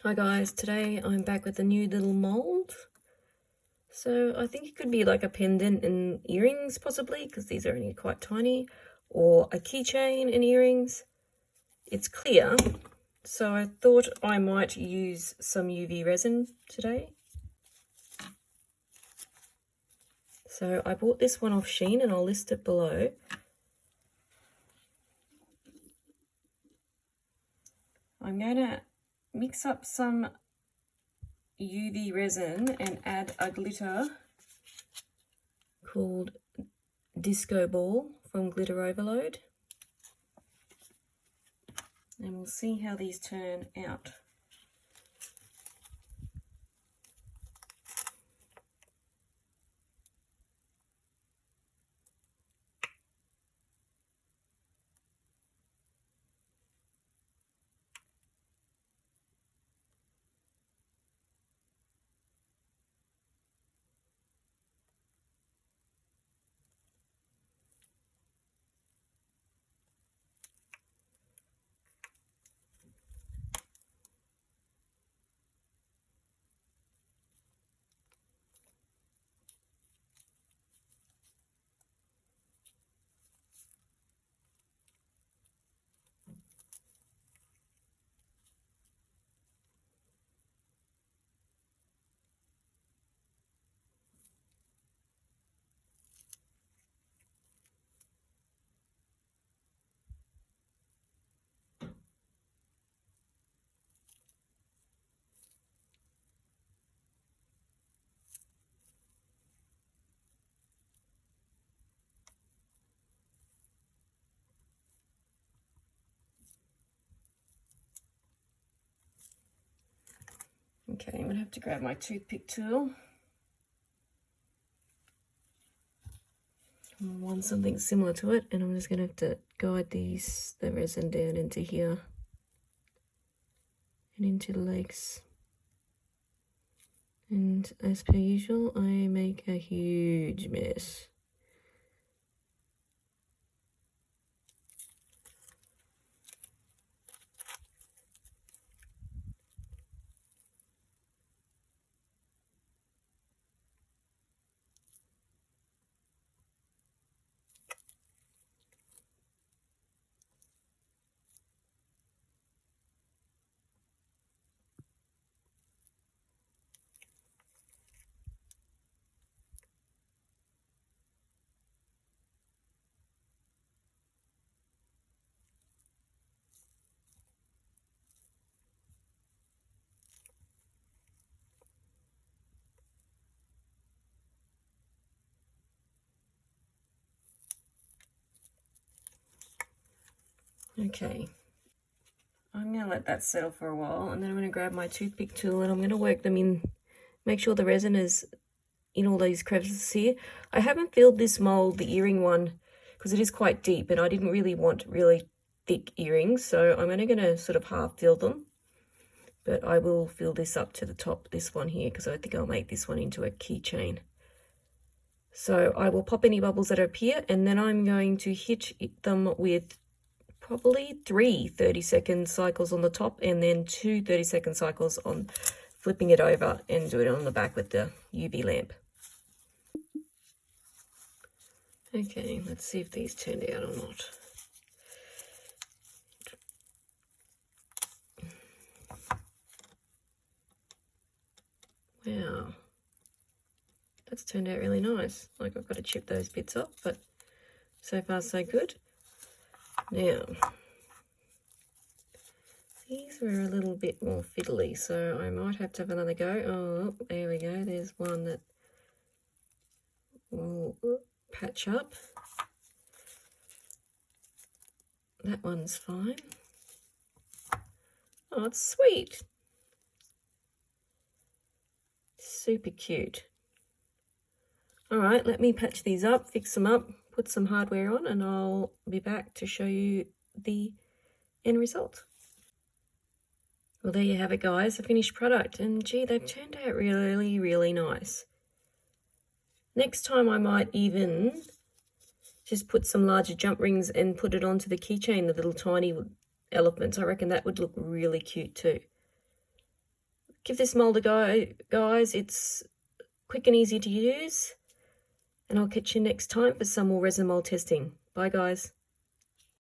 Hi guys, today I'm back with a new little mould. So I think it could be like a pendant and earrings possibly, because these are only quite tiny, or a keychain and earrings. It's clear, so I thought I might use some UV resin today. So I bought this one off Shein and I'll list it below. I'm going to mix up some UV resin and add a glitter called Disco Ball from Glitter Overload, and we'll see how these turn out. Okay, I'm going to have to grab my toothpick tool. I want something similar to it, and I'm just going to have to guide the resin down into here and into the legs. And as per usual, I make a huge mess. Okay, I'm going to let that settle for a while, and then I'm going to grab my toothpick tool and I'm going to work them in, make sure the resin is in all these crevices here. I haven't filled this mold, the earring one, because it is quite deep and I didn't really want really thick earrings, so I'm only going to sort of half fill them. But I will fill this up to the top, this one here, because I think I'll make this one into a keychain. So I will pop any bubbles that appear, and then I'm going to hit them with probably 3 30-second cycles on the top and then 2 30-second cycles on flipping it over, and do it on the back with the UV lamp. Okay, let's see if these turned out or not. Wow, that's turned out really nice. Like, I've got to chip those bits up, but so far so good. Now, these were a little bit more fiddly, so I might have to have another go. Oh, there we go. There's one that will patch up. That one's fine. Oh, it's sweet. Super cute. All right, let me patch these up, fix them up, put some hardware on, and I'll be back to show you the end result. Well, there you have it, guys, the finished product. And gee, they've turned out really, really nice. Next time I might even just put some larger jump rings and put it onto the keychain, the little tiny elephants. I reckon that would look really cute too. Give this mold a go, guys. It's quick and easy to use. And I'll catch you next time for some more resin mold testing. Bye, guys.